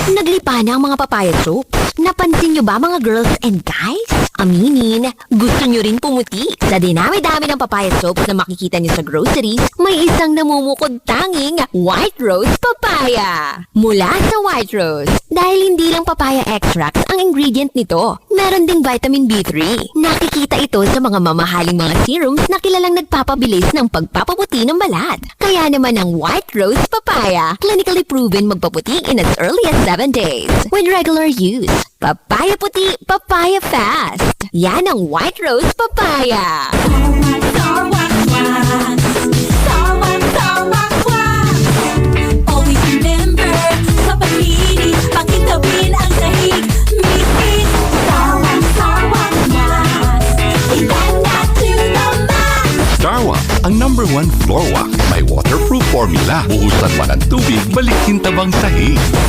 Naglipa na ang mga papaya soap. Napansin nyo ba mga girls and guys? Aminin, gusto nyo rin pumuti. Sa dinami-dami ng papaya soap na makikita nyo sa groceries, may isang namumukod tanging White Rose Papaya. Mula sa White Rose, dahil hindi lang papaya extract ang ingredient nito, meron ding vitamin B3. Nakikita ito sa mga mamahaling mga serums na kilalang nagpapabilis ng pagpapaputi ng balat. Kaya naman ang White Rose Papaya, clinically proven magpaputi in as early as 7 days. With regular use, papaya puti, papaya fast. Yan ang White Rose Papaya. Always remember, sa pag-ibig, pakitawin ang sahig. Mistis, sawang-sawang-was. Ilanda to the max. Starwa, ang #1 floor wax. May waterproof formula. Buhusan man ang tubig, balik kintabang sahig.